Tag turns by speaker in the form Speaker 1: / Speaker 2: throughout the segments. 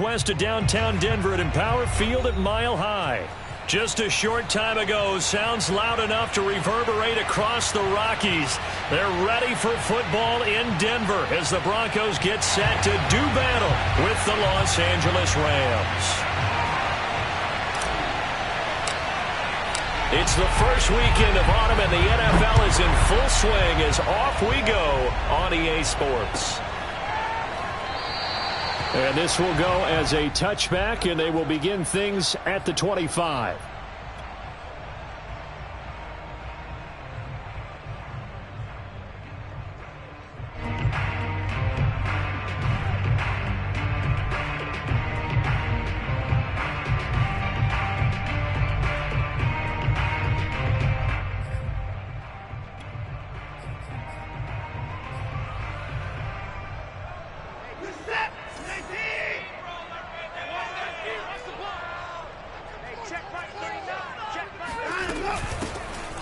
Speaker 1: West of downtown Denver at Empower Field at Mile High. Just a short time ago, sounds loud enough to reverberate across the Rockies. They're ready for football in Denver as the Broncos get set to do battle with the Los Angeles Rams. It's the first weekend of autumn and the NFL is in full swing as off we go on EA Sports. And this will go as a touchback, and they will begin things at the 25.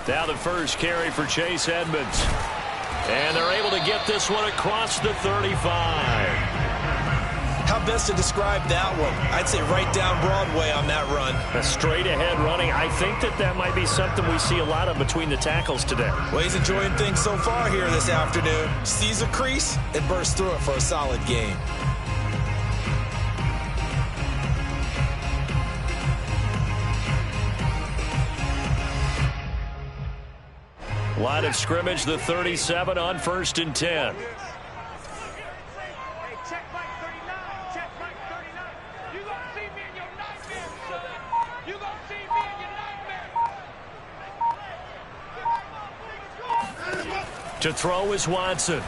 Speaker 1: Now the first carry for Chase Edmonds. And they're able to get this one across the 35.
Speaker 2: How best to describe that one? I'd say right down Broadway on that run.
Speaker 1: A straight ahead running. I think that might be something we see a lot of between the tackles today.
Speaker 2: Well, he's enjoying things so far here this afternoon. Sees a crease and bursts through it for a solid gain.
Speaker 1: Line of scrimmage, the 37 on 1st and 10. To throw is Watson.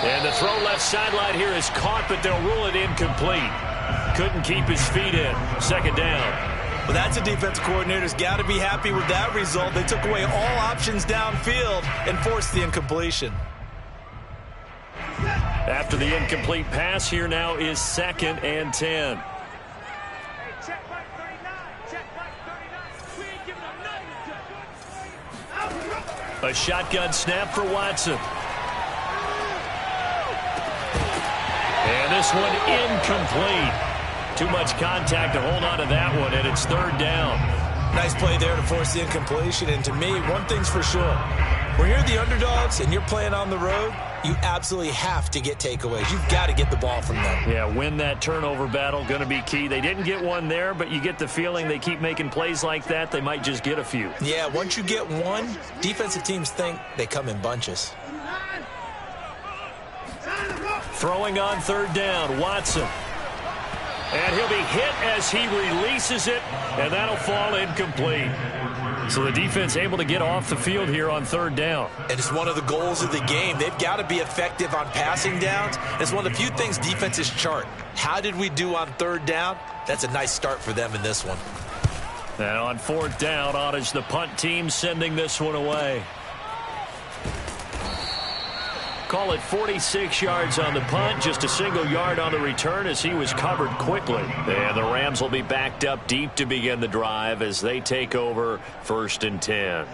Speaker 1: And the throw left sideline here is caught, but they'll rule it incomplete. Couldn't keep his feet in. Second down.
Speaker 2: Well, that's a defensive coordinator's got to be happy with that result. They took away all options downfield and forced the incompletion.
Speaker 1: After the incomplete pass, here now is 2nd and 10. A shotgun snap for Watson. And this one incomplete. Too much contact to hold on to that one, and it's 3rd down.
Speaker 2: Nice play there to force the incompletion. And to me, one thing's for sure. When you're the underdogs and you're playing on the road, you absolutely have to get takeaways. You've got to get the ball from them.
Speaker 1: Yeah, win that turnover battle, going to be key. They didn't get one there, but you get the feeling they keep making plays like that, they might just get a few.
Speaker 2: Yeah, once you get one, defensive teams think they come in bunches.
Speaker 1: Throwing on 3rd down, Watson. And he'll be hit as he releases it, and that'll fall incomplete. So the defense able to get off the field here on 3rd down.
Speaker 2: And it's one of the goals of the game. They've got to be effective on passing downs. It's one of the few things defenses chart. How did we do on 3rd down? That's a nice start for them in this one.
Speaker 1: And on 4th down, on is the punt team sending this one away. Call it 46 yards on the punt, just a single yard on the return as he was covered quickly. And the Rams will be backed up deep to begin the drive as they take over 1st and 10.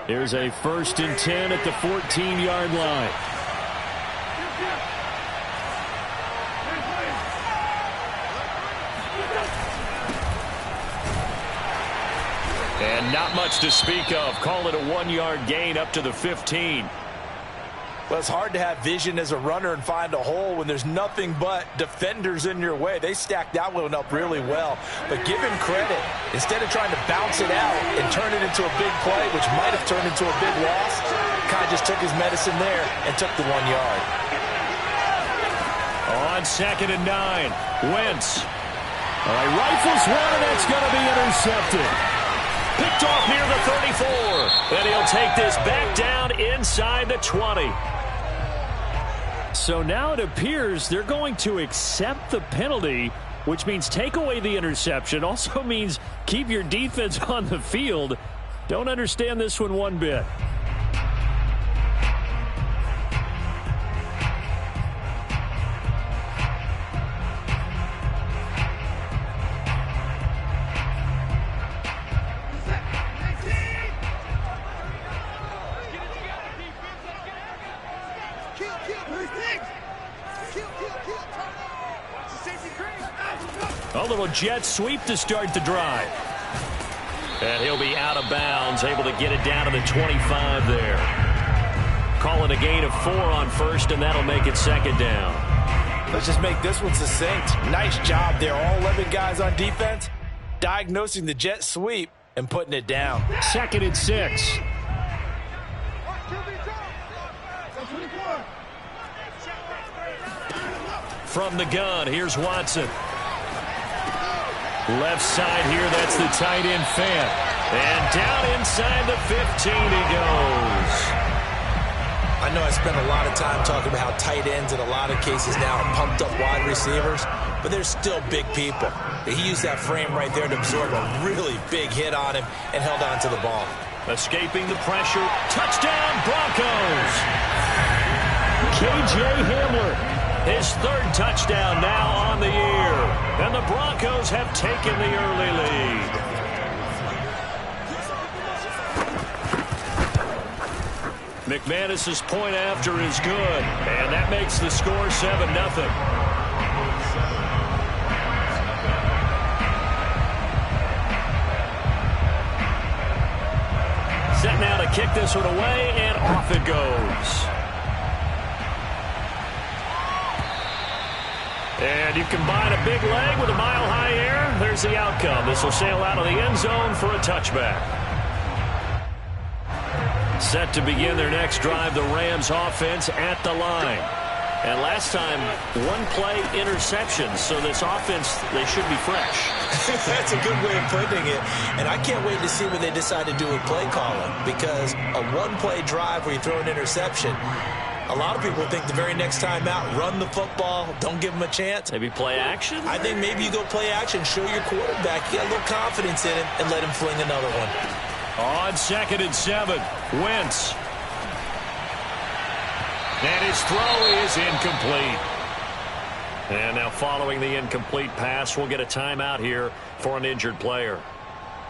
Speaker 1: Here's a 1st and 10 at the 14-yard line. And not much to speak of. Call it a 1-yard gain up to the 15.
Speaker 2: Well, it's hard to have vision as a runner and find a hole when there's nothing but defenders in your way. They stacked that one up really well. But give him credit. Instead of trying to bounce it out and turn it into a big play, which might have turned into a big loss, kind of just took his medicine there and took the 1 yard.
Speaker 1: On 2nd and 9, Wentz. All right, rifles one, and that's going to be intercepted. Picked off near the 34. And he'll take this back down inside the 20. So now it appears they're going to accept the penalty, which means take away the interception. Also means keep your defense on the field. Don't understand this one bit. A little jet sweep to start the drive. And he'll be out of bounds, able to get it down to the 25 there. Calling a gain of 4 on first, and that'll make it second down.
Speaker 2: Let's just make this one succinct. Nice job there. All 11 guys on defense diagnosing the jet sweep and putting it down.
Speaker 1: 2nd and 6. From the gun, here's Watson. Left side here, that's the tight end Fant. And down inside the 15 he goes.
Speaker 2: I know I spent a lot of time talking about how tight ends in a lot of cases now are pumped up wide receivers, but they're still big people. He used that frame right there to absorb a really big hit on him and held on to the ball.
Speaker 1: Escaping the pressure. Touchdown, Broncos! K.J. Hamler, his 3rd touchdown now on the year. And the Broncos have taken the early lead. McManus's point after is good, and that makes the score 7-0. Set now to kick this one away, and off it goes. And you combine a big leg with a mile-high air, there's the outcome. This will sail out of the end zone for a touchback. Set to begin their next drive, the Rams offense at the line. And last time, 1-play interception, so this offense, they should be fresh.
Speaker 2: That's a good way of putting it. And I can't wait to see what they decide to do with play calling, because a 1-play drive where you throw an interception, a lot of people think the very next time out, run the football, don't give them a chance.
Speaker 1: Maybe play action?
Speaker 2: I think maybe you go play action, show your quarterback, you got a little confidence in him, and let him fling another one.
Speaker 1: On 2nd and 7, Wentz. And his throw is incomplete. And now following the incomplete pass, we'll get a timeout here for an injured player.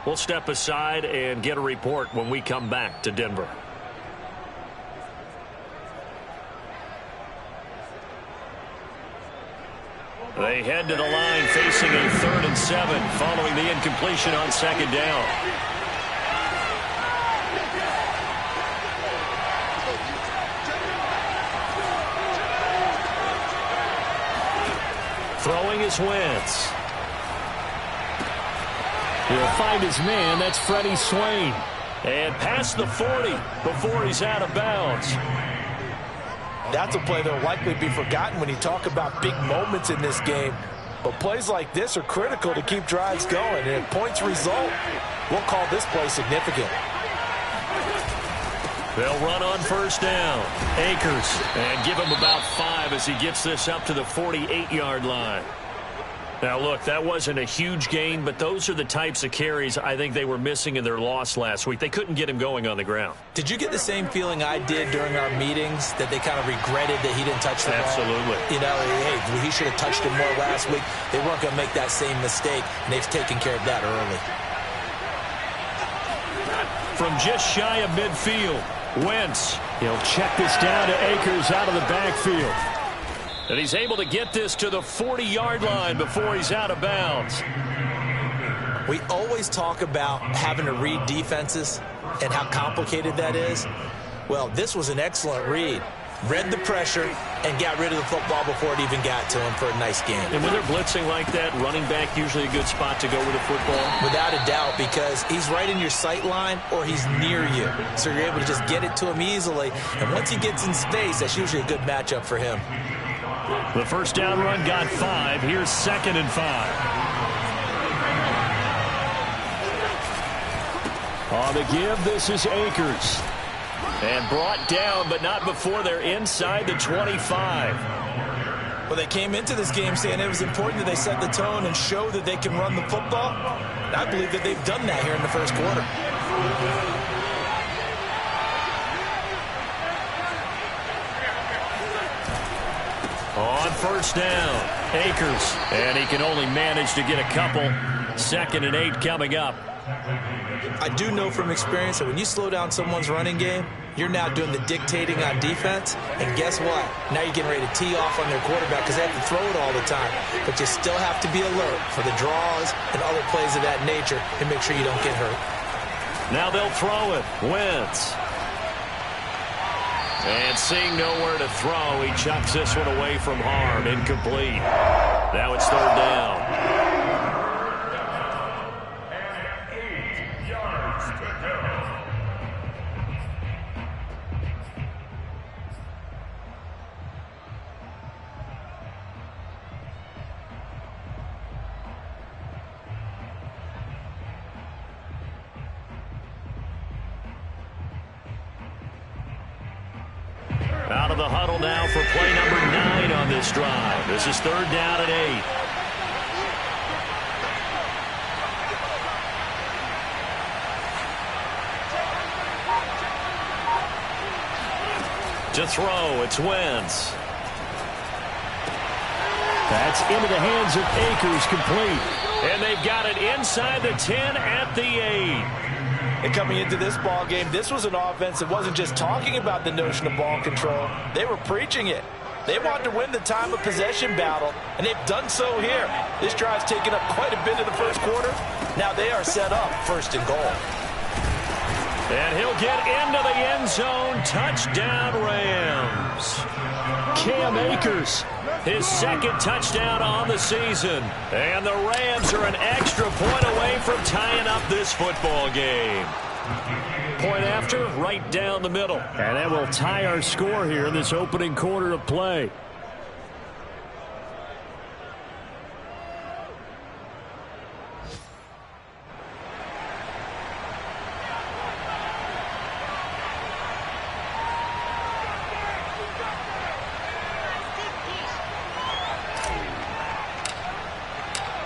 Speaker 1: We'll step aside and get a report when we come back to Denver. They head to the line facing a 3rd and 7 following the incompletion on 2nd down. Throwing is Wentz. He'll find his man. That's Freddie Swain. And past the 40 before he's out of bounds.
Speaker 2: That's a play that will likely be forgotten when you talk about big moments in this game. But plays like this are critical to keep drives going. And if points result, we'll call this play significant.
Speaker 1: They'll run on 1st down. Akers, and give him about 5 as he gets this up to the 48-yard line. Now, look, that wasn't a huge gain, but those are the types of carries I think they were missing in their loss last week. They couldn't get him going on the ground.
Speaker 2: Did you get the same feeling I did during our meetings, that they kind of regretted that he didn't touch the ball?
Speaker 1: Absolutely.
Speaker 2: You know, hey, he should have touched him more last week. They weren't going to make that same mistake, and they've taken care of that early.
Speaker 1: From just shy of midfield, Wentz. He'll check this down to Akers out of the backfield. And he's able to get this to the 40-yard line before he's out of bounds.
Speaker 2: We always talk about having to read defenses and how complicated that is. Well, this was an excellent read. Read the pressure and got rid of the football before it even got to him for a nice game.
Speaker 1: And when they're blitzing like that, running back usually a good spot to go with the football?
Speaker 2: Without a doubt, because he's right in your sight line or he's near you. So you're able to just get it to him easily. And once he gets in space, that's usually a good matchup for him.
Speaker 1: The 1st down run got 5. Here's 2nd and 5. On the give, this is Akers. And brought down, but not before they're inside the 25.
Speaker 2: Well, they came into this game saying it was important that they set the tone and show that they can run the football. And I believe that they've done that here in the 1st quarter.
Speaker 1: On 1st down, Akers. And he can only manage to get a couple. 2nd and 8 coming up.
Speaker 2: I do know from experience that when you slow down someone's running game, you're now doing the dictating on defense, and guess what? Now you're getting ready to tee off on their quarterback because they have to throw it all the time. But you still have to be alert for the draws and other plays of that nature and make sure you don't get hurt.
Speaker 1: Now they'll throw it. Wentz. And seeing nowhere to throw, he chucks this one away from harm. Incomplete. Now it's third down. Out of the huddle now for play number 9 on this drive. This is third down and 8. To throw, it's Wentz. That's into the hands of Akers, complete. And they've got it inside the 10 at the 8.
Speaker 2: And coming into this ball game, this was an offense that wasn't just talking about the notion of ball control. They were preaching it. They wanted to win the time of possession battle, and they've done so here. This drive's taken up quite a bit of the first quarter. Now they are set up first and goal.
Speaker 1: And he'll get into the end zone. Touchdown, Rams. Cam Akers, his second touchdown on the season. And the Rams are an extra point away from tying up this football game. Point after, right down the middle. And that will tie our score here in this opening quarter of play.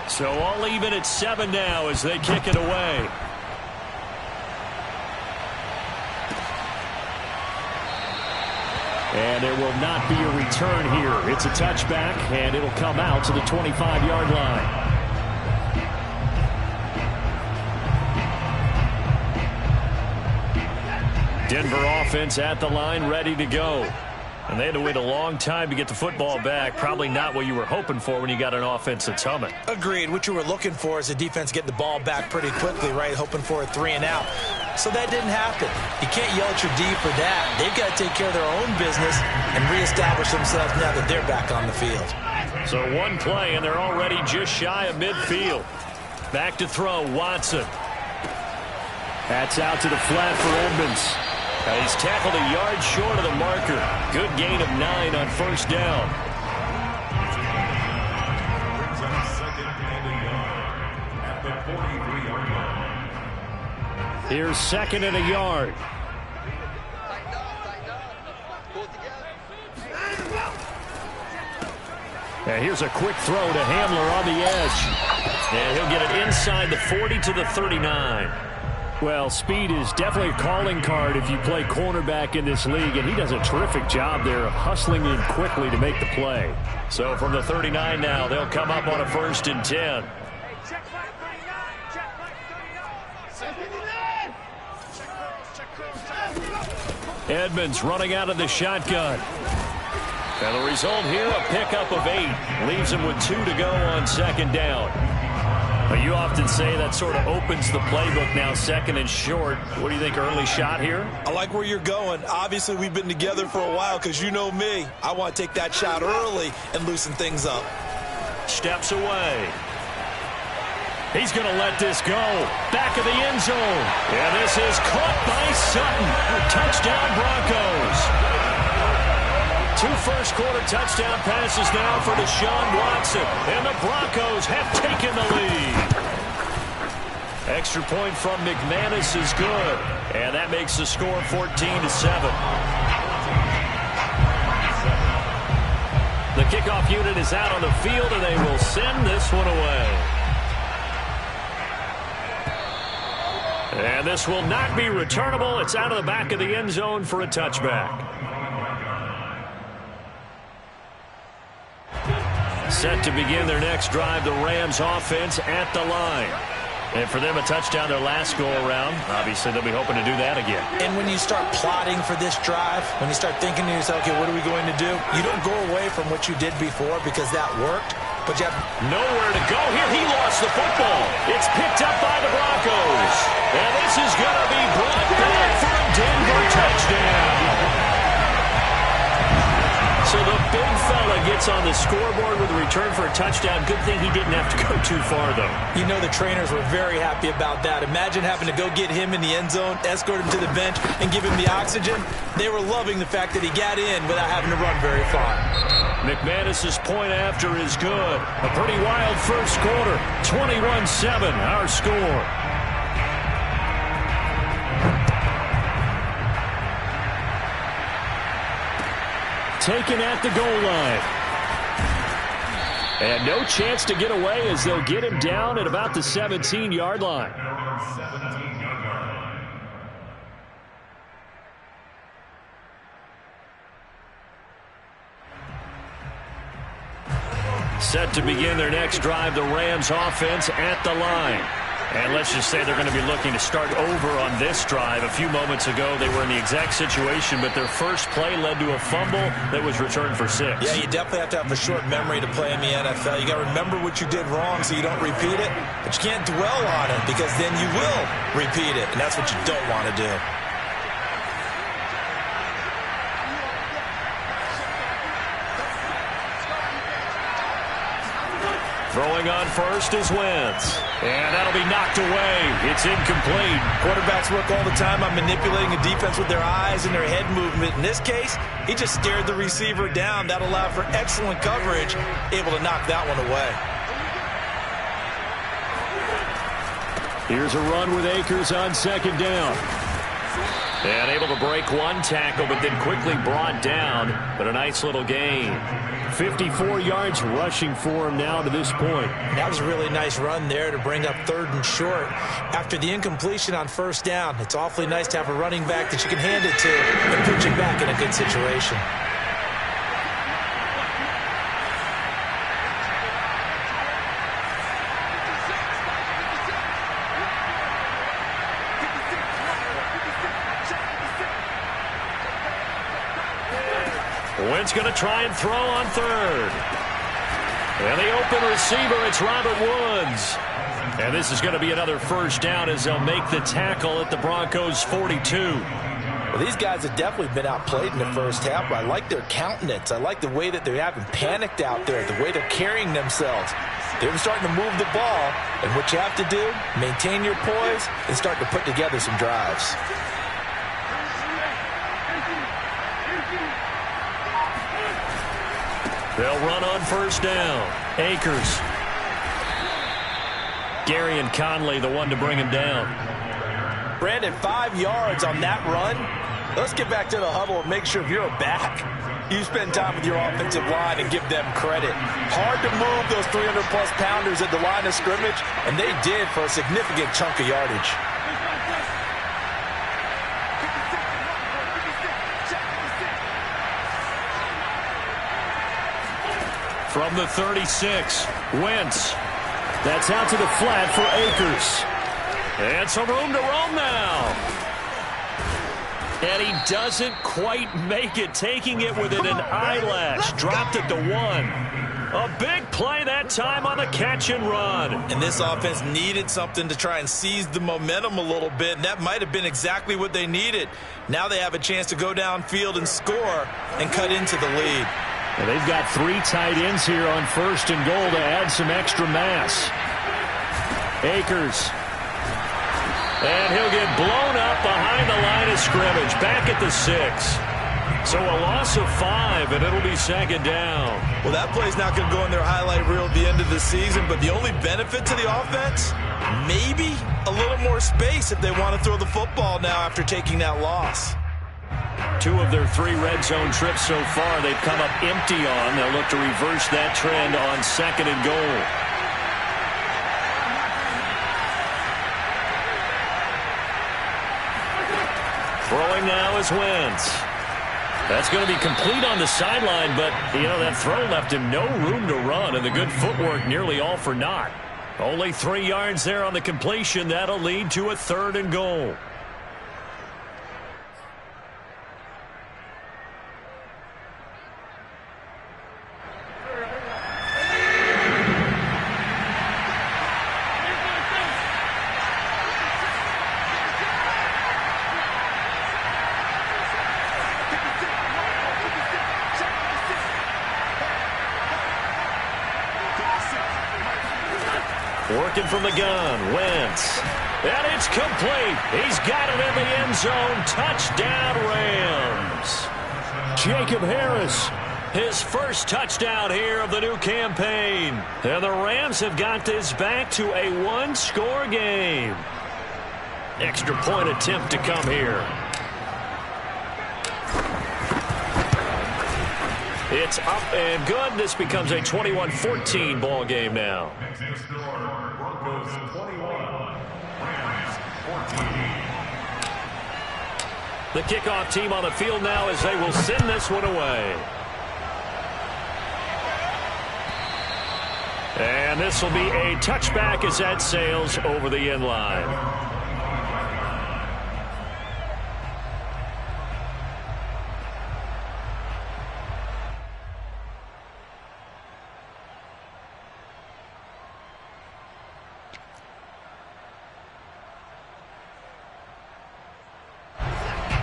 Speaker 1: So all even at 7 now as they kick it away. And there will not be a return here. It's a touchback, and it'll come out to the 25-yard line. Denver offense at the line, ready to go. And they had to wait a long time to get the football back. Probably not what you were hoping for when you got an offense that's humming.
Speaker 2: Agreed. What you were looking for is the defense getting the ball back pretty quickly, right? Hoping for a 3 and out. So that didn't happen. You can't yell at your D for that. They've got to take care of their own business and reestablish themselves now that they're back on the field.
Speaker 1: So one play, and they're already just shy of midfield. Back to throw, Watson. That's out to the flat for Edmonds. He's tackled a yard short of the marker. Good gain of 9 on first down. Here's second and a yard. And here's a quick throw to Hamler on the edge. And he'll get it inside the 40 to the 39. Well, speed is definitely a calling card if you play cornerback in this league, and he does a terrific job there hustling in quickly to make the play. So from the 39 now, they'll come up on a 1st and 10. Edmonds running out of the shotgun. And the result here, a pickup of 8. Leaves him with 2 to go on second down. But you often say that sort of opens the playbook now, 2nd and short. What do you think, early shot here?
Speaker 2: I like where you're going. Obviously, we've been together for a while because you know me. I want to take that shot early and loosen things up.
Speaker 1: Steps away. He's going to let this go. Back of the end zone. And this is caught by Sutton. Touchdown, Broncos. 2 first-quarter touchdown passes now for Deshaun Watson. And the Broncos have taken the lead. Extra point from McManus is good. And that makes the score 14-7. The kickoff unit is out on the field, and they will send this one away. And this will not be returnable. It's out of the back of the end zone for a touchback. Set to begin their next drive, the Rams offense at the line. And for them, a touchdown their last go-around. Obviously, they'll be hoping to do that again.
Speaker 2: And when you start plotting for this drive, when you start thinking to yourself, okay, what are we going to do? You don't go away from what you did before because that worked. But you have
Speaker 1: nowhere to go here. He lost the football. It's picked up by the Broncos. And this is going to be brought back for a Denver touchdown. So the big fella gets on the scoreboard with a return for a touchdown. Good thing he didn't have to go too far, though.
Speaker 2: You know the trainers were very happy about that. Imagine having to go get him in the end zone, escort him to the bench, and give him the oxygen. They were loving the fact that he got in without having to run very far.
Speaker 1: McManus's point after is good. A pretty wild first quarter. 21-7, our score. Taken at the goal line. And no chance to get away as they'll get him down at about the 17-yard line. Set to begin their next drive, the Rams offense at the line. And let's just say they're going to be looking to start over on this drive. A few moments ago, they were in the exact situation, but their first play led to a fumble that was returned for 6.
Speaker 2: Yeah, you definitely have to have a short memory to play in the NFL. You got to remember what you did wrong so you don't repeat it, but you can't dwell on it because then you will repeat it, and that's what you don't want to do.
Speaker 1: Throwing on first is Wentz. And that'll be knocked away. It's incomplete.
Speaker 2: Quarterbacks work all the time on manipulating a defense with their eyes and their head movement. In this case, he just stared the receiver down. That allowed for excellent coverage, able to knock that one away.
Speaker 1: Here's a run with Akers on second down. And able to break one tackle, but then quickly brought down. But a nice little gain. 54 yards rushing for him now to this point.
Speaker 2: That was a really nice run there to bring up 3rd and short. After the incompletion on first down, it's awfully nice to have a running back that you can hand it to and put you back in a good situation.
Speaker 1: Wentz going to try and throw on 3rd. And the open receiver, it's Robert Woods. And this is going to be another first down as they'll make the tackle at the Broncos' 42.
Speaker 2: Well, these guys have definitely been outplayed in the first half, but I like their countenance. I like the way that they haven't panicked out there, the way they're carrying themselves. They're starting to move the ball, and what you have to do, maintain your poise and start to put together some drives.
Speaker 1: They'll run on first down. Akers. Gary and Conley, the one to bring him down.
Speaker 2: Brandon, 5 yards on that run. Let's get back to the huddle and make sure if you're a back, you spend time with your offensive line and give them credit. Hard to move those 300-plus pounders at the line of scrimmage, and they did for a significant chunk of yardage.
Speaker 1: From the 36, Wentz. That's out to the flat for Akers. And some room to roam now. And he doesn't quite make it, taking it within an eyelash. Dropped it to 1. A big play that time on the catch and run.
Speaker 2: And this offense needed something to try and seize the momentum a little bit, and that might have been exactly what they needed. Now they have a chance to go downfield and score and cut into the lead.
Speaker 1: And they've got 3 tight ends here on first and goal to add some extra mass. Akers. And he'll get blown up behind the line of scrimmage. Back at the 6. So a loss of 5, and it'll be second down.
Speaker 2: Well, that play's not going to go in their highlight reel at the end of the season, but the only benefit to the offense, maybe a little more space if they want to throw the football now after taking that loss.
Speaker 1: 2 of their 3 red zone trips so far they've come up empty on. They'll look to reverse that trend on second and goal. Throwing now is Wentz. That's going to be complete on the sideline, but, you know, that throw left him no room to run, and the good footwork nearly all for naught. Only 3 yards there on the completion. That'll lead to a 3rd and goal. Working from the gun, Wentz. And it's complete. He's got it in the end zone. Touchdown, Rams. Jacob Harris, his first touchdown here of the new campaign. And the Rams have got this back to a 1-score game. Extra point attempt to come here. It's up and good. This becomes a 21-14 ball game now. The kickoff team on the field now as they will send this one away. And this will be a touchback as that sails over the end line.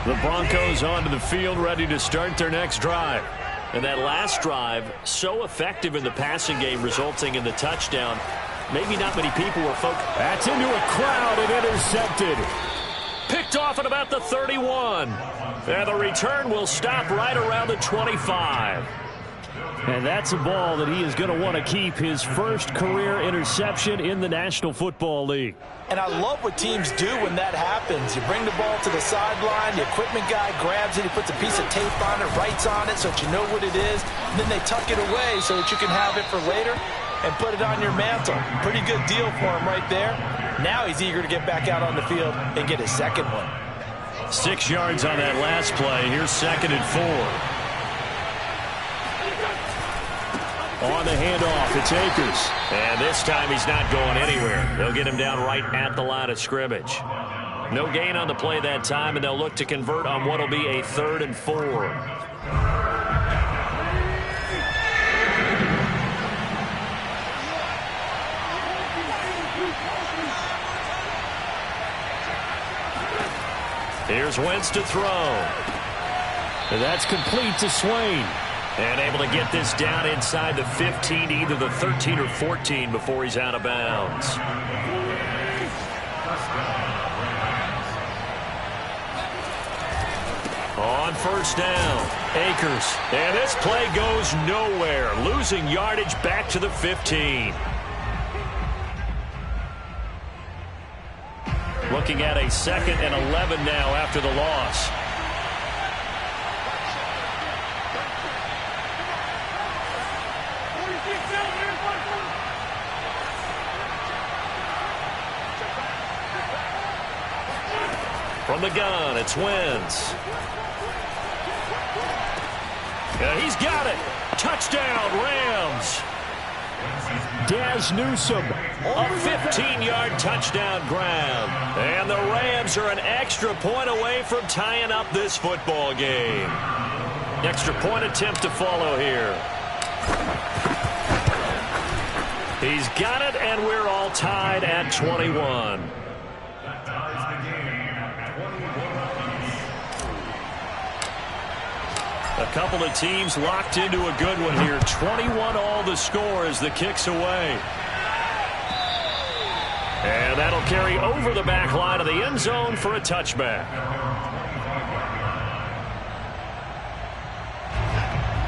Speaker 1: The Broncos onto the field, ready to start their next drive. And that last drive, so effective in the passing game, resulting in the touchdown. Maybe not many people were focused. That's into a crowd and intercepted. Picked off at about the 31. And the return will stop right around the 25. And that's a ball that he is going to want to keep, his first career interception in the National Football League.
Speaker 2: And I love what teams do when that happens. You bring the ball to the sideline, the equipment guy grabs it, he puts a piece of tape on it, writes on it so that you know what it is, and then they tuck it away so that you can have it for later and put it on your mantle. Pretty good deal for him right there. Now he's eager to get back out on the field and get his second one.
Speaker 1: 6 yards on that last play. Here's 2nd and 4. On the handoff, it's Akers. And this time he's not going anywhere. They'll get him down right at the line of scrimmage. No gain on the play that time, and they'll look to convert on what will be a 3rd and 4. Here's Wentz to throw. And that's complete to Swain. And able to get this down inside the 15, either the 13 or 14 before he's out of bounds. On 1st down, Akers. And this play goes nowhere. Losing yardage back to the 15. Looking at a 2nd and 11 now after the loss. From the gun, it's Wentz. Yeah, he's got it. Touchdown, Rams. Daz Newsome, a 15-yard touchdown grab. And the Rams are an extra point away from tying up this football game. Extra point attempt to follow here. He's got it, and we're all tied at 21. A couple of teams locked into a good one here. 21 all the score as the kick's away. And that'll carry over the back line of the end zone for a touchback.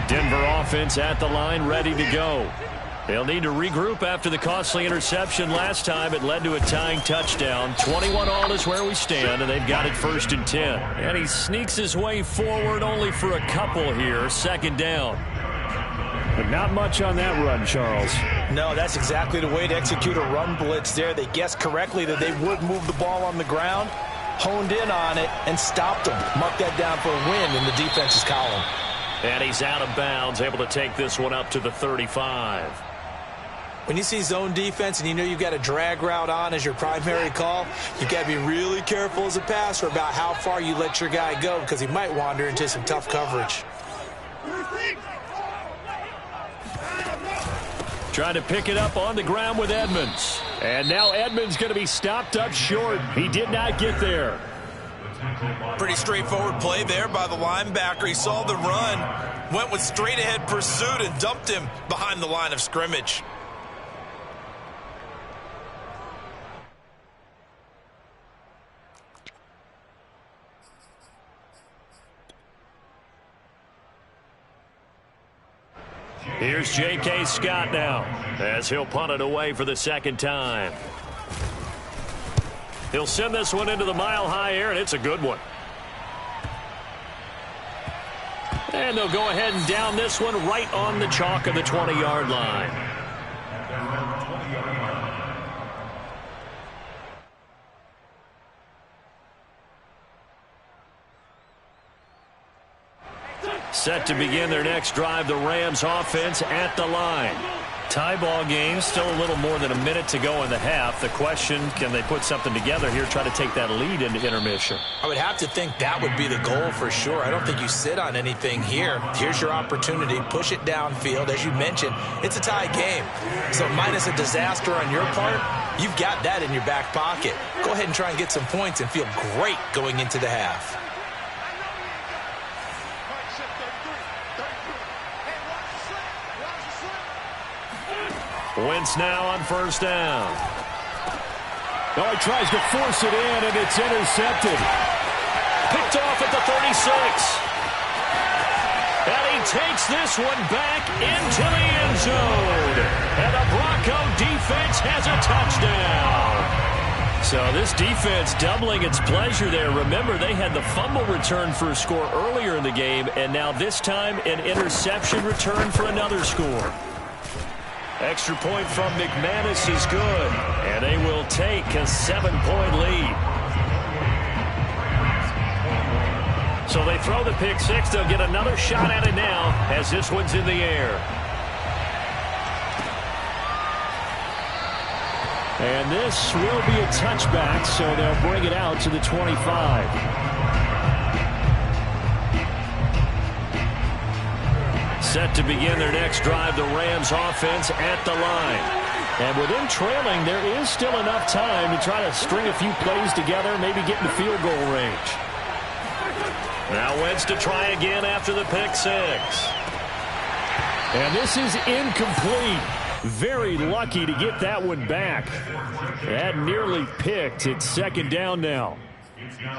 Speaker 1: Denver offense at the line, ready to go. They'll need to regroup after the costly interception last time. It led to a tying touchdown. 21 all is where we stand, and they've got it 1st and 10. And he sneaks his way forward only for a couple here. 2nd down. But not much on that run, Charles.
Speaker 2: No, that's exactly the way to execute a run blitz there. They guessed correctly that they would move the ball on the ground, honed in on it, and stopped them. Mark that down for a win in the defense's column. And he's out of bounds, able to take this one up to the 35. When you see zone defense and you know you've got a drag route on as your primary call, you've got to be really careful as a passer about how far you let your guy go because he might wander into some tough coverage.
Speaker 1: Trying to pick it up on the ground with Edmonds. And now Edmonds going to be stopped up short. He did not get there.
Speaker 2: Pretty straightforward play there by the linebacker. He saw the run, went with straight-ahead pursuit, and dumped him behind the line of scrimmage.
Speaker 1: Here's J.K. Scott now as he'll punt it away for the second time. He'll send this one into the mile-high air, and it's a good one. And they'll go ahead and down this one right on the chalk of the 20-yard line. Set to begin their next drive, the Rams offense at the line. Tie ball game, still a little more than a minute to go in the half. The question, can they put something together here, try to take that lead into intermission?
Speaker 2: I would have to think that would be the goal for sure. I don't think you sit on anything here. Here's your opportunity. Push it downfield. As you mentioned, it's a tie game. So minus a disaster on your part, you've got that in your back pocket. Go ahead and try and get some points and feel great going into the half.
Speaker 1: Wentz now on first down. Oh, he tries to force it in, and it's intercepted. Picked off at the 36. And he takes this one back into the end zone. And the Bronco defense has a touchdown. So this defense doubling its pleasure there. Remember, they had the fumble return for a score earlier in the game, and now this time an interception return for another score. Extra point from McManus is good, and they will take a 7-point lead. So they throw the pick six. They'll get another shot at it now as this one's in the air. And this will be a touchback, so they'll bring it out to the 25. Set to begin their next drive, the Rams offense at the line. And with them trailing, there is still enough time to try to string a few plays together, maybe get in field goal range. Now Wentz to try again after the pick six. And this is incomplete. Very lucky to get that one back. That nearly picked. It's second down now.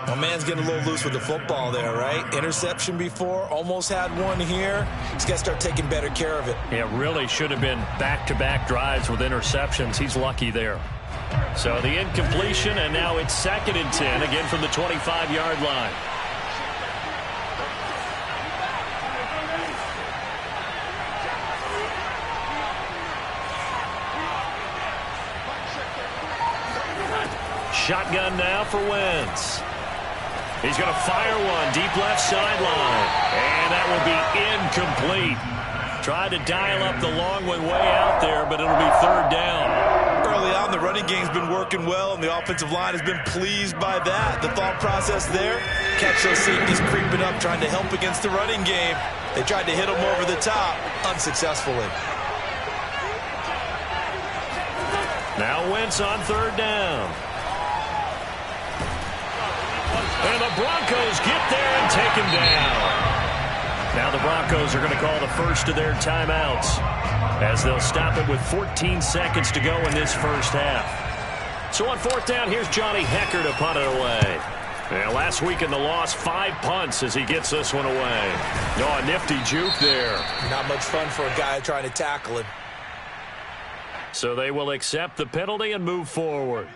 Speaker 2: Well, man's getting a little loose with the football there, right? Interception before, almost had one here. He's got to start taking better care of it.
Speaker 1: It really should have been back-to-back drives with interceptions. He's lucky there. So the incompletion, and now it's 2nd and 10, again from the 25-yard line. Shotgun now for Wentz. He's going to fire one deep left sideline. And that will be incomplete. Tried to dial up the long one way out there, but it'll be 3rd down.
Speaker 2: Early on, the running game's been working well, and the offensive line has been pleased by that. The thought process there, catch those safeties creeping up, trying to help against the running game. They tried to hit them over the top, unsuccessfully.
Speaker 1: Now Wentz on 3rd down. And the Broncos get there and take him down. Now the Broncos are going to call the first of their timeouts as they'll stop it with 14 seconds to go in this first half. So on 4th down, here's Johnny Hecker to punt it away. And last week in the loss, 5 punts as he gets this one away. Oh, a nifty juke there.
Speaker 2: Not much fun for a guy trying to tackle him.
Speaker 1: So they will accept the penalty and move forward.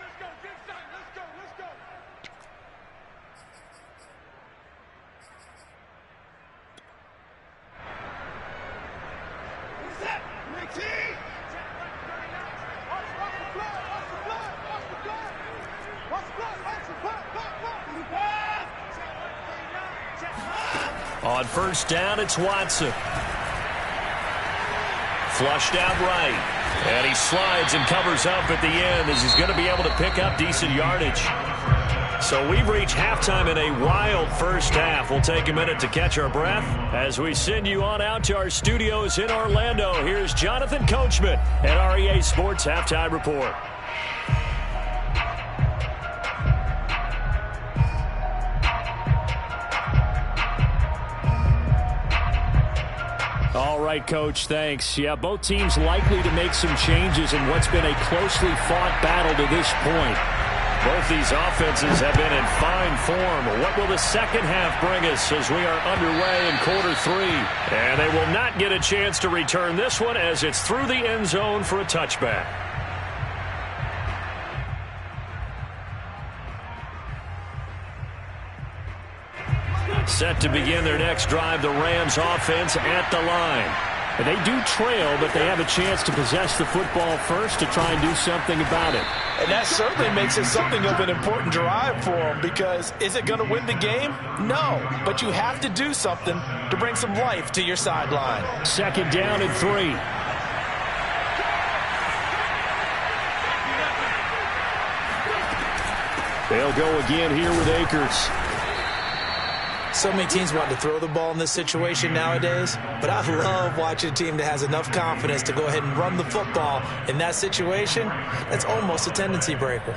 Speaker 1: On 1st down, it's Watson. Flushed out right. And he slides and covers up at the end as he's going to be able to pick up decent yardage. So we've reached halftime in a wild first half. We'll take a minute to catch our breath as we send you on out to our studios in Orlando. Here's Jonathan Coachman at REA Sports Halftime Report. All right, Coach, thanks. Yeah, both teams likely to make some changes in what's been a closely fought battle to this point. Both these offenses have been in fine form. What will the second half bring us as we are underway in quarter three? And they will not get a chance to return this one as it's through the end zone for a touchback. Set to begin their next drive, the Rams offense at the line. And they do trail, but they have a chance to possess the football first to try and do something about it.
Speaker 2: And that certainly makes it something of an important drive for them, because is it going to win the game? No, but you have to do something to bring some life to your sideline.
Speaker 1: Second down and 3. They'll go again here with Akers.
Speaker 2: So many teams want to throw the ball in this situation nowadays, but I love watching a team that has enough confidence to go ahead and run the football. In that situation, that's almost a tendency breaker.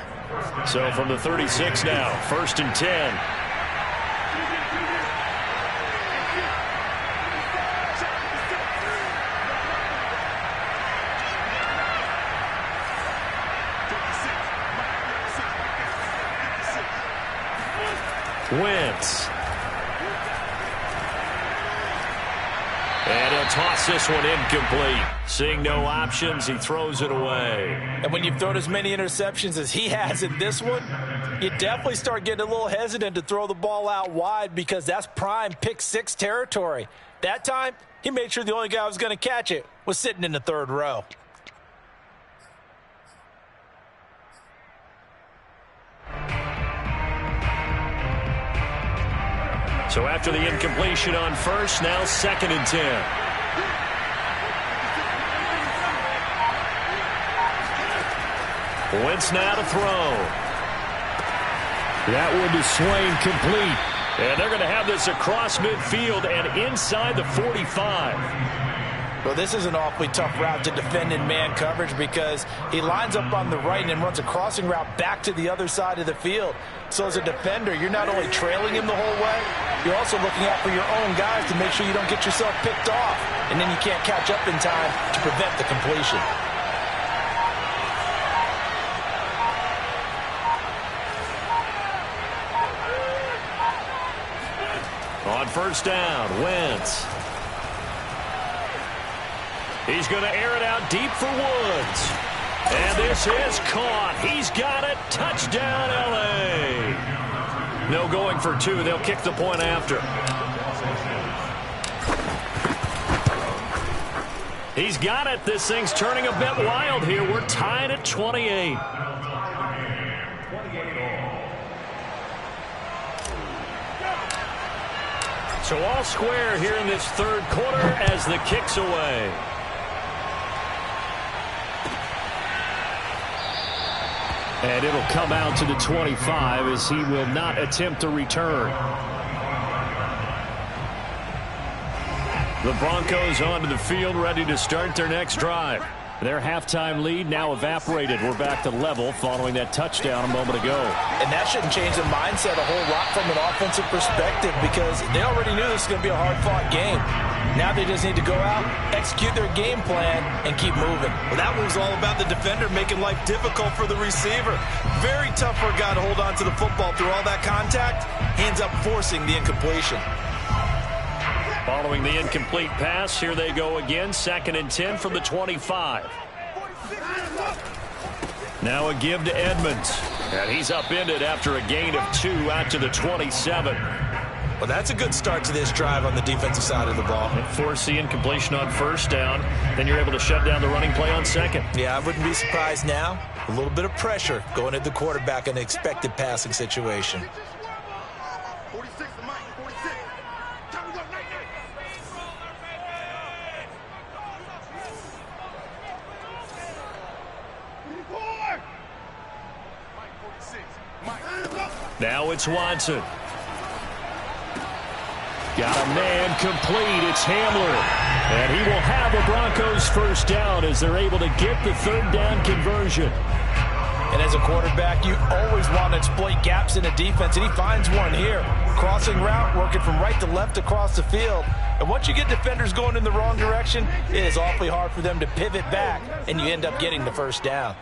Speaker 1: So from the 36 now, 1st and 10. Wentz. And he'll toss this one incomplete. Seeing no options, he throws it away.
Speaker 2: And when you've thrown as many interceptions as he has in this one, you definitely start getting a little hesitant to throw the ball out wide, because that's prime pick six territory. That time, he made sure the only guy who was going to catch it was sitting in the third row.
Speaker 1: So after the incompletion on first, now 2nd and 10. Wentz now to throw. That one to Swain, complete. And they're going to have this across midfield and inside the 45.
Speaker 2: Well, this is an awfully tough route to defend in man coverage, because he lines up on the right and then runs a crossing route back to the other side of the field. So as a defender, you're not only trailing him the whole way, you're also looking out for your own guys to make sure you don't get yourself picked off. And then you can't catch up in time to prevent the completion.
Speaker 1: On first down, Wentz. He's going to air it out deep for Woods. And this is caught. He's got it. Touchdown, L.A. No going for 2. They'll kick the point after. He's got it. This thing's turning a bit wild here. We're tied at 28. So all square here in this third quarter as the kick's away. And it'll come out to the 25 as he will not attempt to return. The Broncos onto the field, ready to start their next drive. Their halftime lead now evaporated. We're back to level following that touchdown a moment ago.
Speaker 2: And that shouldn't change the mindset a whole lot from an offensive perspective, because they already knew this was going to be a hard-fought game. Now they just need to go out, execute their game plan, and keep moving.
Speaker 3: Well, that one was all about the defender making life difficult for the receiver. Very tough for a guy to hold on to the football through all that contact. He ends up forcing the incompletion.
Speaker 1: Following the incomplete pass, here they go again. 2nd and 10 from the 25. Now a give to Edmonds. And he's upended after a gain of 2 out to the 27.
Speaker 2: Well, that's a good start to this drive on the defensive side of the ball.
Speaker 1: And force the incompletion on first down. Then you're able to shut down the running play on second.
Speaker 2: Yeah, I wouldn't be surprised now. A little bit of pressure going at the quarterback in an expected passing situation.
Speaker 1: Now it's Watson. Got a man complete. It's Hamler. And he will have a Broncos first down as they're able to get the third down conversion.
Speaker 2: And as a quarterback, you always want to exploit gaps in a defense, and he finds one here. Crossing route, working from right to left across the field. And once you get defenders going in the wrong direction, it is awfully hard for them to pivot back, and you end up getting the first down.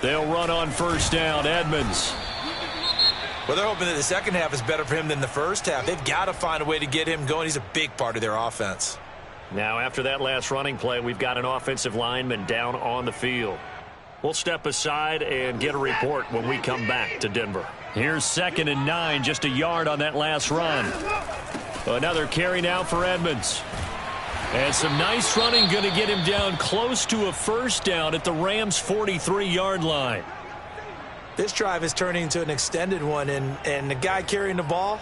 Speaker 1: They'll run on first down. Edmonds.
Speaker 3: Well, they're hoping that the second half is better for him than the first half. They've got to find a way to get him going. He's a big part of their offense.
Speaker 1: Now, after that last running play, we've got an offensive lineman down on the field. We'll step aside and get a report when we come back to Denver. Here's 2nd and 9, just a yard on that last run. Another carry now for Edmonds. And some nice running going to get him down close to a first down at the Rams' 43-yard line.
Speaker 2: This drive is turning into an extended one, and the guy carrying the ball,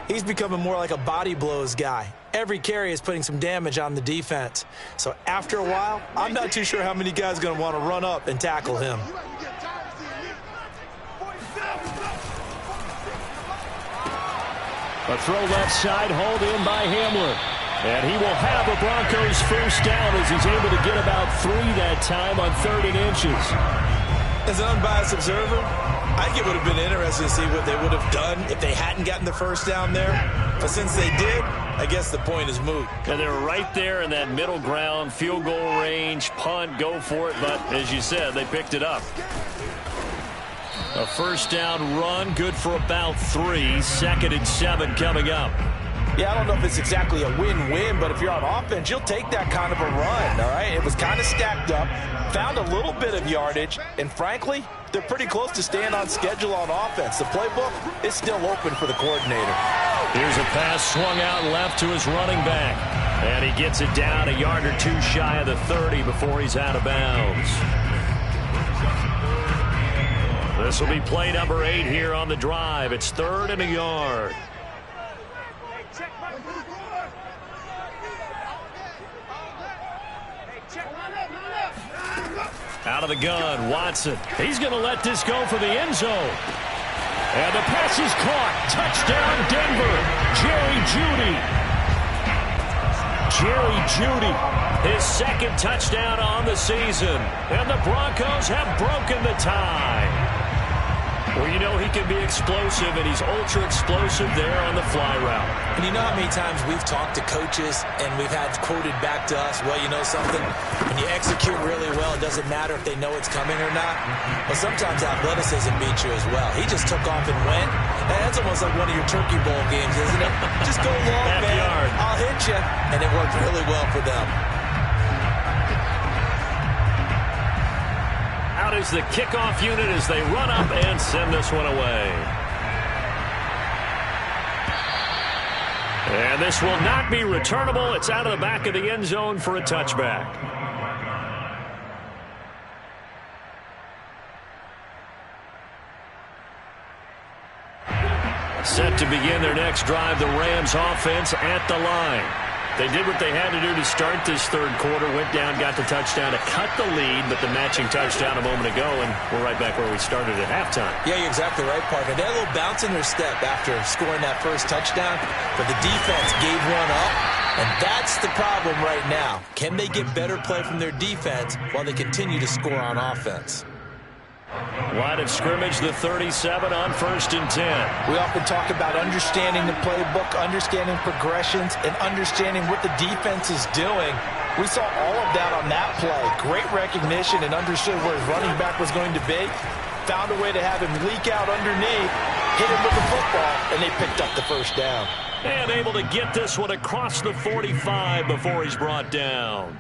Speaker 2: he's becoming more like a body blows guy. Every carry is putting some damage on the defense. So after a while, I'm not too sure how many guys are going to want to run up and tackle him.
Speaker 1: A throw left side, hauled in by Hamler. And he will have a Broncos first down as he's able to get about 3 that time on 3rd and inches.
Speaker 2: As an unbiased observer, I think it would have been interesting to see what they would have done if they hadn't gotten the first down there. But since they did, I guess the point is moot.
Speaker 1: And they're right there in that middle ground, field goal range, punt, go for it. But as you said, they picked it up. A first down run, good for about 3. 2nd and 7 coming up.
Speaker 2: Yeah, I don't know if it's exactly a win-win, but if you're on offense, you'll take that kind of a run, all right? It was kind of stacked up, found a little bit of yardage, and frankly, they're pretty close to staying on schedule on offense. The playbook is still open for the coordinator.
Speaker 1: Here's a pass swung out left to his running back. And he gets it down a yard or 2 shy of the 30 before he's out of bounds. This will be play number 8 here on the drive. It's 3rd and a yard. Out of the gun, Watson. He's going to let this go for the end zone. And the pass is caught. Touchdown, Denver. Jerry Jeudy. His 2nd touchdown on the season. And the Broncos have broken the tie. Well, you know he can be explosive, and he's ultra-explosive there on the fly route.
Speaker 2: And you know how many times we've talked to coaches, and we've had quoted back to us, well, you know something? When you execute really well, it doesn't matter if they know it's coming or not. But sometimes athleticism beats you as well. He just took off and went. And that's almost like one of your Turkey Bowl games, isn't it? Just go long, man. I'll hit you. And it worked really well for them.
Speaker 1: Out is the kickoff unit as they run up and send this one away. And this will not be returnable. It's out of the back of the end zone for a touchback. Set to begin their next drive, the Rams offense at the line. They did what they had to do to start this 3rd quarter, went down, got the touchdown to cut the lead, but the matching touchdown a moment ago, and we're right back where we started at halftime.
Speaker 2: Yeah, you're exactly right, partner. They had a little bounce in their step after scoring that first touchdown, but the defense gave one up, and that's the problem right now. Can they get better play from their defense while they continue to score on offense?
Speaker 1: Line of scrimmage, the 37 on 1st and 10.
Speaker 2: We often talk about understanding the playbook, understanding progressions, and understanding what the defense is doing. We saw all of that on that play. Great recognition and understood where his running back was going to be. Found a way to have him leak out underneath, hit him with the football, and they picked up the first down.
Speaker 1: And able to get this one across the 45 before he's brought down.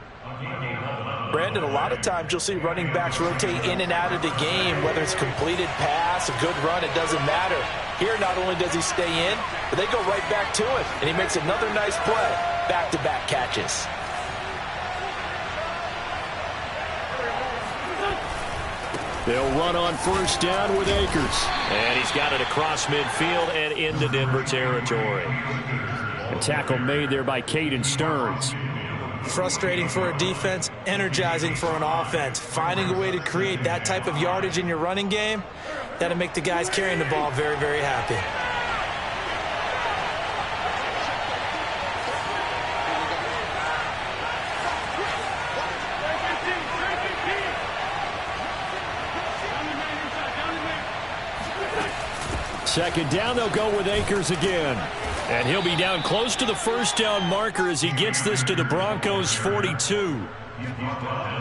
Speaker 2: Brandon, a lot of times you'll see running backs rotate in and out of the game, whether it's completed pass, a good run, it doesn't matter. Here, not only does he stay in, but they go right back to it, and he makes another nice play. Back-to-back catches.
Speaker 1: They'll run on first down with Akers. And he's got it across midfield and into Denver territory. A tackle made there by Caden Stearns.
Speaker 2: Frustrating for a defense, energizing for an offense. Finding a way to create that type of yardage in your running game, That'll make the guys carrying the ball very, very happy.
Speaker 1: Second down, they'll go with Akers again. And he'll be down close to the first down marker as he gets this to the Broncos' 42.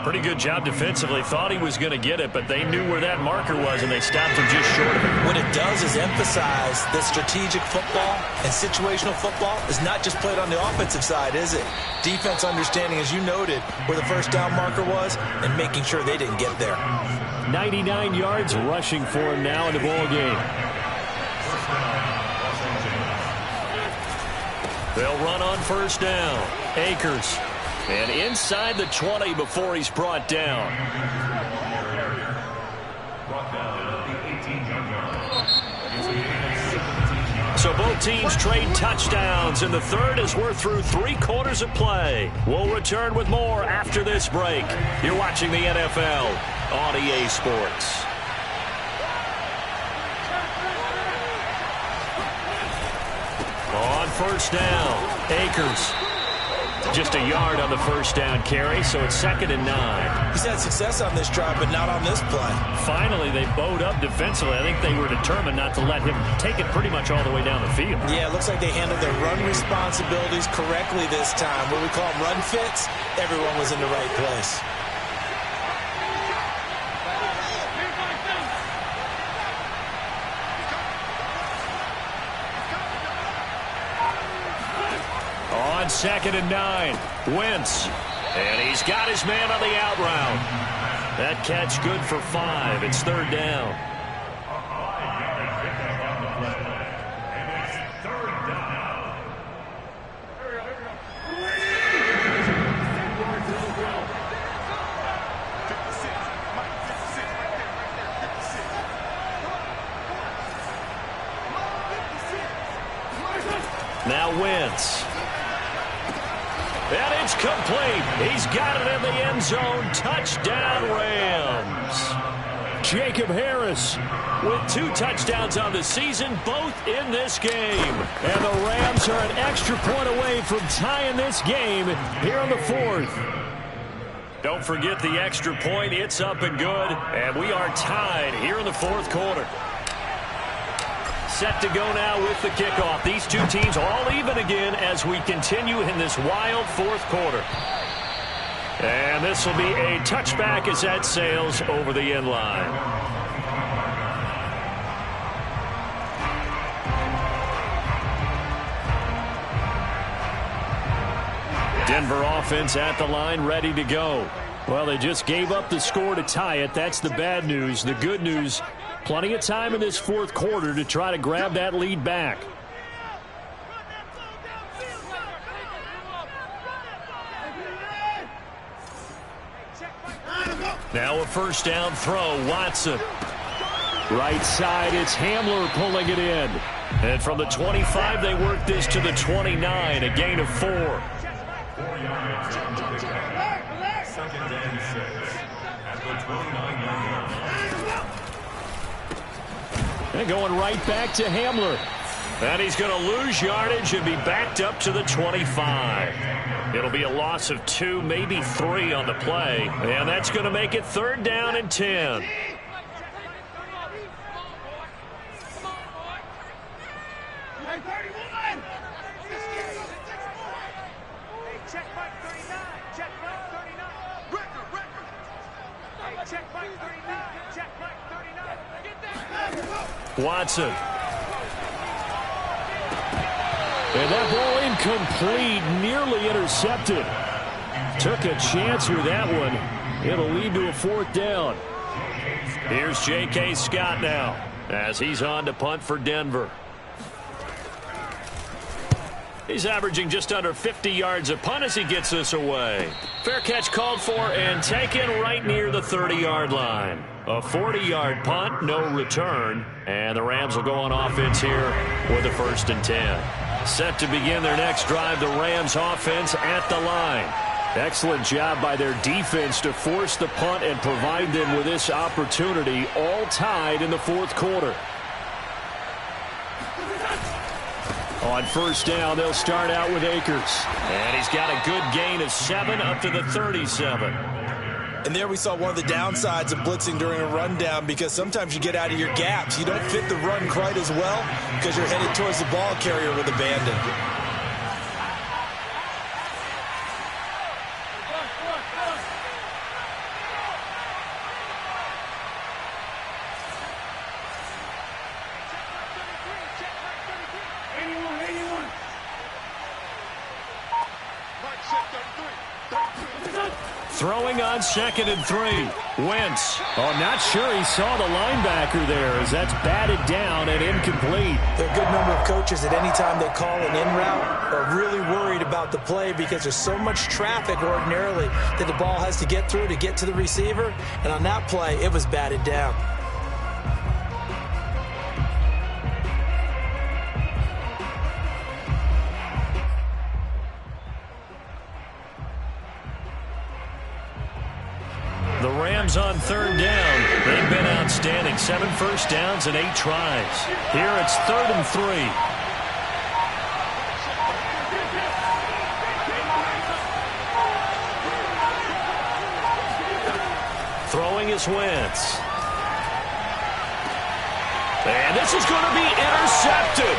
Speaker 1: Pretty good job defensively. Thought he was going to get it, but they knew where that marker was, and they stopped him just short of it.
Speaker 2: What it does is emphasize that strategic football and situational football is not just played on the offensive side, is it? Defense understanding, as you noted, where the first down marker was and making sure they didn't get there.
Speaker 1: 99 yards rushing for him now in the ball game. They'll run on first down. Akers. And inside the 20 before he's brought down. So both teams trade touchdowns, and the third as we're through 3 quarters of play. We'll return with more after this break. You're watching the NFL on EA Sports. On first down, Akers. Just a yard on the first down carry, so it's 2nd and 9.
Speaker 2: He's had success on this drive, but not on this play.
Speaker 1: Finally, they bowed up defensively. I think they were determined not to let him take it pretty much all the way down the field.
Speaker 2: Yeah, it looks like they handled their run responsibilities correctly this time. What we call them run fits, everyone was in the right place.
Speaker 1: On 2nd and 9, Wentz. And he's got his man on the out route. That catch good for 5. It's 3rd down. Now Wentz. And it's complete. He's got it in the end zone. Touchdown, Rams. Jacob Harris with 2 touchdowns on the season, both in this game. And the Rams are an extra point away from tying this game here in the 4th. Don't forget the extra point. It's up and good. And we are tied here in the 4th quarter. Set to go now with the kickoff. These two teams all even again as we continue in this wild 4th quarter. And this will be a touchback as that sails over the end line. Denver offense at the line, ready to go. Well, they just gave up the score to tie it. That's the bad news. The good news, plenty of time in this 4th quarter to try to grab that lead back. Now a first down throw, Watson. Right side, it's Hamler pulling it in. And from the 25, they work this to the 29, a gain of 4.
Speaker 4: 4 yards. Second and 6 at the 29-yard line.
Speaker 1: And going right back to Hamler. And he's going to lose yardage and be backed up to the 25. It'll be a loss of 2, maybe 3 on the play. And that's going to make it 3rd down and 10. Watson. And that ball incomplete, nearly intercepted. Took a chance with that one. It'll lead to a 4th down. Here's J.K. Scott now as he's on to punt for Denver. He's averaging just under 50 yards a punt as he gets this away. Fair catch called for and taken right near the 30-yard line. A 40-yard punt, no return. And the Rams will go on offense here with a 1st and 10. Set to begin their next drive, the Rams offense at the line. Excellent job by their defense to force the punt and provide them with this opportunity, all tied in the fourth quarter. On first down, they'll start out with Akers. And he's got a good gain of 7 up to the 37.
Speaker 3: And there we saw one of the downsides of blitzing during a rundown, because sometimes you get out of your gaps. You don't fit the run quite as well because you're headed towards the ball carrier with abandon.
Speaker 1: Throwing on 2nd and 3. Wentz. Oh, not sure he saw the linebacker there, as that's batted down and incomplete.
Speaker 2: There are a good number of coaches at any time they call an in route are really worried about the play, because there's so much traffic ordinarily that the ball has to get through to get to the receiver. And on that play, it was batted down.
Speaker 1: The Rams on 3rd down. They've been outstanding. 7 first downs and 8 tries. Here it's 3rd and 3. Throwing is Wentz. And this is going to be intercepted.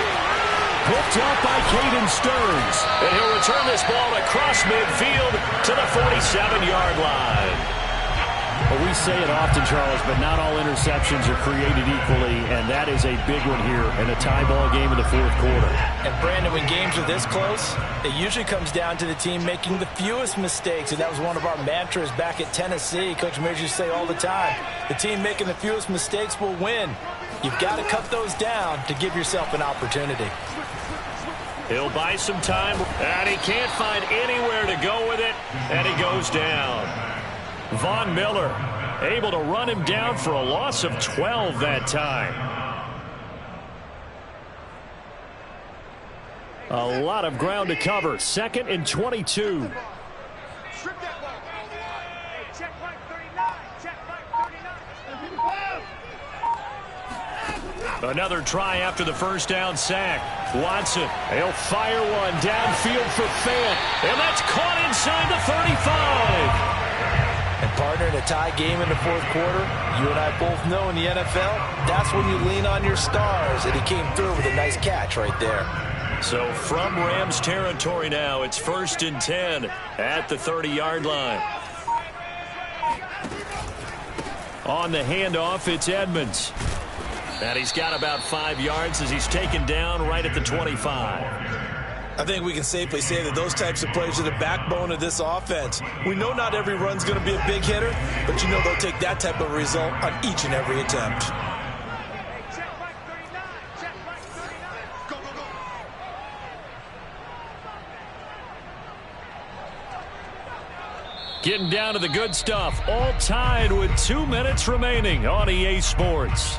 Speaker 1: Picked up by Caden Stearns. And he'll return this ball across midfield to the 47-yard line. Well, we say it often, Charles, but not all interceptions are created equally, and that is a big one here in a tie ball game in the fourth quarter.
Speaker 2: And, Brandon, when games are this close, it usually comes down to the team making the fewest mistakes, and that was one of our mantras back at Tennessee. Coach Mears used to say all the time, the team making the fewest mistakes will win. You've got to cut those down to give yourself an opportunity.
Speaker 1: He'll buy some time, and he can't find anywhere to go with it, and he goes down. Von Miller able to run him down for a loss of 12 that time. A lot of ground to cover. 2nd and 22. Another try after the first down sack. Watson, he'll fire one downfield for Fant. And that's caught inside the 35.
Speaker 2: And, partner, in a tie game in the fourth quarter, you and I both know in the NFL, that's when you lean on your stars. And he came through with a nice catch right there.
Speaker 1: So from Rams territory now, it's 1st and 10 at the 30-yard line. On the handoff, it's Edmonds. And he's got about 5 yards as he's taken down right at the 25.
Speaker 3: I think we can safely say that those types of plays are the backbone of this offense. We know not every run's going to be a big hitter, but you know they'll take that type of result on each and every attempt.
Speaker 1: Getting down to the good stuff, all tied with 2 minutes remaining on EA Sports.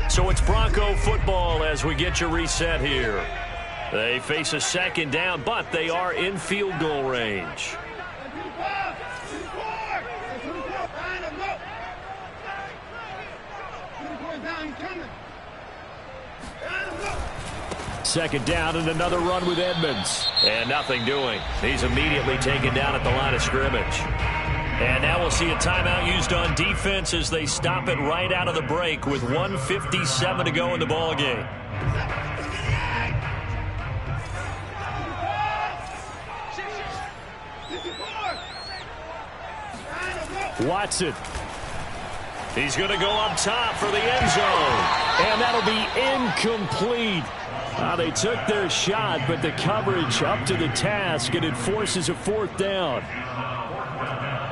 Speaker 1: So it's Bronco football as we get you reset here. They face a 2nd down, but they are in field goal range. Second down and another run with Edmonds. And nothing doing. He's immediately taken down at the line of scrimmage. And now we'll see a timeout used on defense as they stop it right out of the break with 1:57 to go in the ball game. Watson. He's going to go up top for the end zone. And that'll be incomplete. They took their shot, but the coverage up to the task, and it forces a 4th down.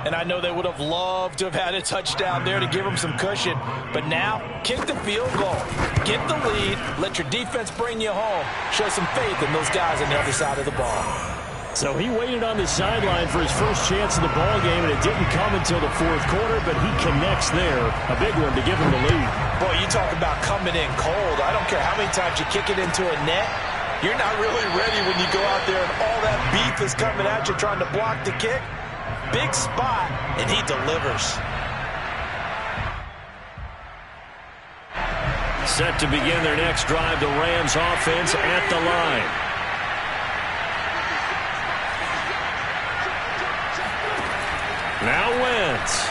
Speaker 2: And I know they would have loved to have had a touchdown there to give them some cushion. But now, kick the field goal. Get the lead. Let your defense bring you home. Show some faith in those guys on the other side of the ball.
Speaker 1: So he waited on the sideline for his first chance in the ball game, and it didn't come until the fourth quarter, but he connects there. A big one to give him the lead.
Speaker 2: Boy, you talk about coming in cold. I don't care how many times you kick it into a net. You're not really ready when you go out there and all that beef is coming at you trying to block the kick. Big spot, and he delivers.
Speaker 1: Set to begin their next drive, the Rams offense at the line. Now Wentz.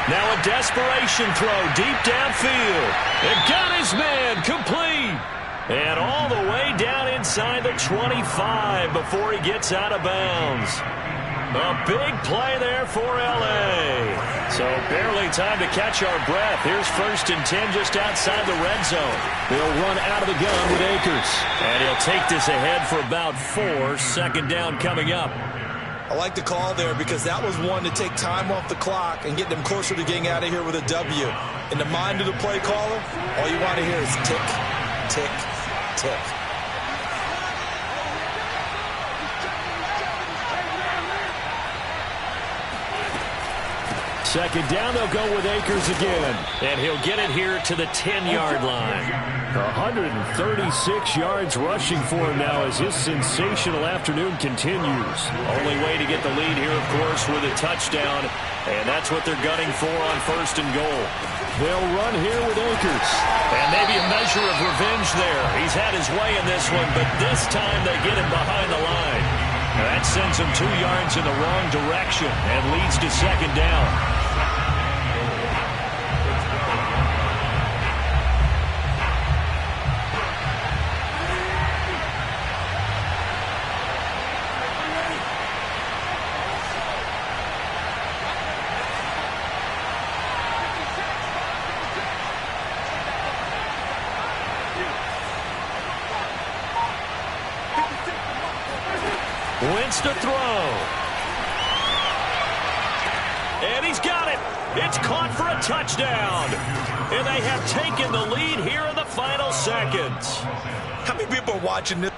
Speaker 1: Now a desperation throw deep downfield. And got his man complete. And all the way down inside the 25 before he gets out of bounds. A big play there for L.A. So barely time to catch our breath. Here's 1st and 10 just outside the red zone. They'll run out of the gun with Akers. And he'll take this ahead for about 4. Second down coming up.
Speaker 3: I like the call there because that was one to take time off the clock and get them closer to getting out of here with a W. In the mind of the play caller, all you want to hear is tick, tick, tick.
Speaker 1: Second down, they'll go with Akers again. And he'll get it here to the 10-yard line. 136 yards rushing for him now as his sensational afternoon continues. Only way to get the lead here, of course, with a touchdown. And that's what they're gunning for on 1st and goal. They'll run here with Akers. And maybe a measure of revenge there. He's had his way in this one, but this time they get him behind the line. That sends him 2 yards in the wrong direction and leads to second down. Wentz to throw. And he's got it. It's caught for a touchdown. And they have taken the lead here in the final seconds.
Speaker 3: How many people are watching this?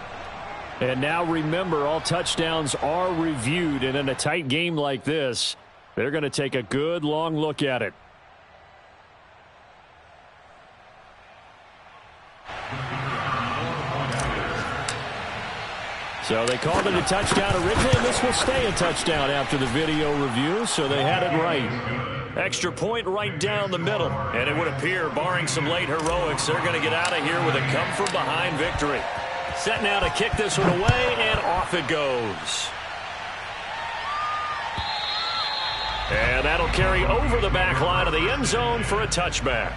Speaker 1: And now remember, all touchdowns are reviewed. And in a tight game like this, they're going to take a good long look at it. So they called it a touchdown originally, and this will stay a touchdown after the video review, so they had it right. Extra point right down the middle, and it would appear, barring some late heroics, they're going to get out of here with a come-from-behind victory. Set now to kick this one away, and off it goes. And that'll carry over the back line of the end zone for a touchback.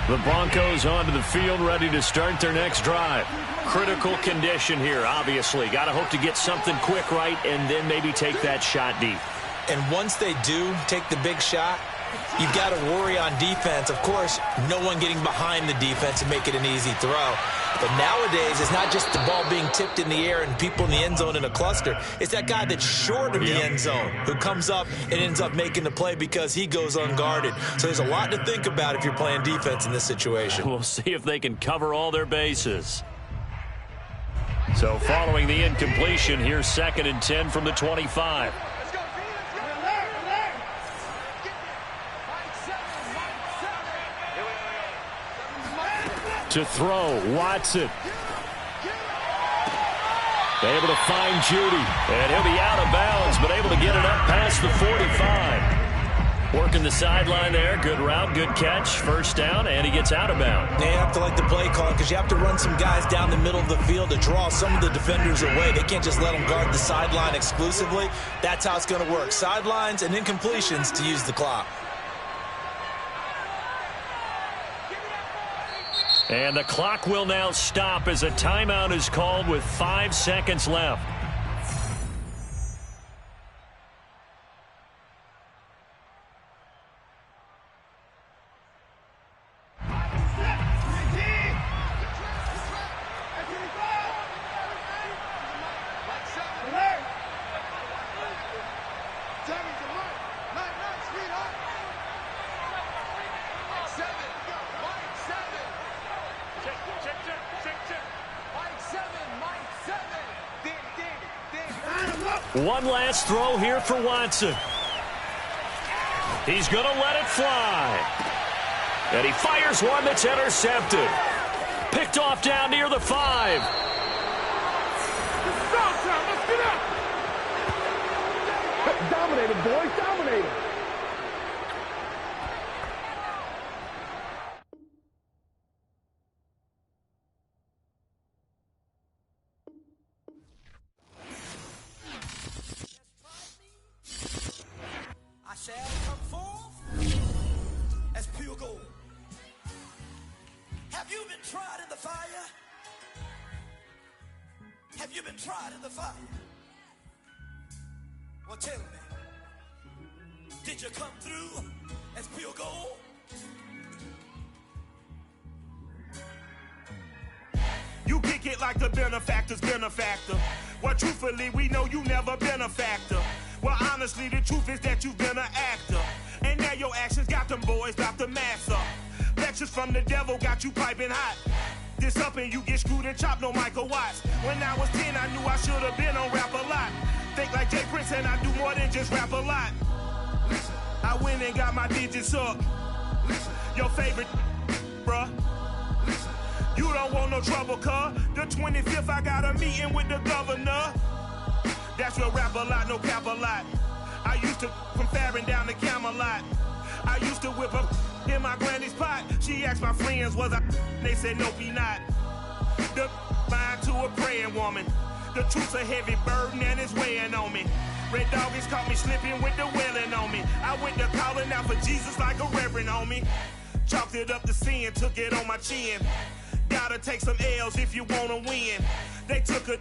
Speaker 1: The Broncos onto the field, ready to start their next drive. Critical condition here, obviously. Got to hope to get something quick right and then maybe take that shot deep.
Speaker 3: And once they do take the big shot, you've got to worry on defense. Of course, no one getting behind the defense and make it an easy throw. But nowadays, it's not just the ball being tipped in the air and people in the end zone in a cluster. It's that guy that's short of the end zone who comes up and ends up making the play because he goes unguarded. So there's a lot to think about if you're playing defense in this situation.
Speaker 1: We'll see if they can cover all their bases. So following the incompletion, here's 2nd and 10 from the 25. To throw, Watson. Able to find Judy. And he'll be out of bounds, but able to get it up past the 45. Working the sideline there. Good route, good catch. First down, and he gets out of bounds.
Speaker 3: They have to like the play call because you have to run some guys down the middle of the field to draw some of the defenders away. They can't just let them guard the sideline exclusively. That's how it's going to work. Sidelines and incompletions to use the clock.
Speaker 1: And the clock will now stop as a timeout is called with 5 seconds left. One last throw here for Watson. He's going to let it fly. And he fires one that's intercepted. Picked off down near the 5.
Speaker 5: Let's get up. Dominated, boys. Dominated.
Speaker 6: I shall come forth as pure gold. Have you been tried in the fire? Have you been tried in the fire? Well, tell me, did you come through as pure gold?
Speaker 7: You kick it like the benefactor's benefactor. Well, truthfully, we know you never been a factor. Well, honestly, the truth is that you've been an actor. And now your actions got them boys about to mass up. Lectures from the devil got you piping hot. This up and you get screwed and chopped, no Michael Watts. When I was 10, I knew I should have been on rap a lot. Think like Jay Prince and I do more than just rap a lot. Listen, I went and got my digits up. Listen, your favorite, bruh. Listen, you don't want no trouble, cuz. The 25th, I got a meeting with the governor. That's real rap a lot, no cap a lot. I used to from Farron down to Camelot. I used to whip up in my granny's pot. She asked my friends, was I? They said, nope, he not. The mind to a praying woman. The truth's a heavy burden and it's weighing on me. Red doggies caught me slipping with the wailing on me. I went to calling out for Jesus like a reverend on me. Chalked it up to sin, took it on my chin. Gotta take some L's if you wanna win. They took a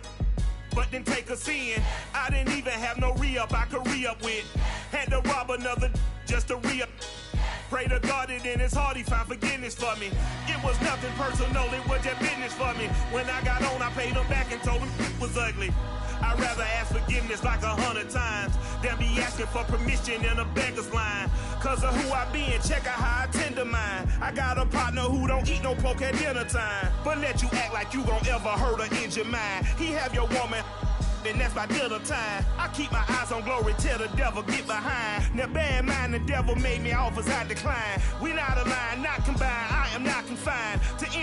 Speaker 7: but didn't take a sin. I didn't even have no re-up I could re-up with. Had to rob another just to re-up. Pray to God that in his heart he found forgiveness for me. It was nothing personal, it was just business for me. When I got on, I paid him back and told him it was ugly. I'd rather ask forgiveness like 100 times than be asking for permission in a beggar's line. Cause of who I be and check out how I tend to mine. I got a partner who don't eat no pork at dinner time, but let you act like you gon' ever hurt or injure mine. He have your woman, and that's by dinner time. I keep my eyes on glory till the devil get behind. Now bad mind, the devil made me offers I decline. We not aligned, not combined, I am not confined to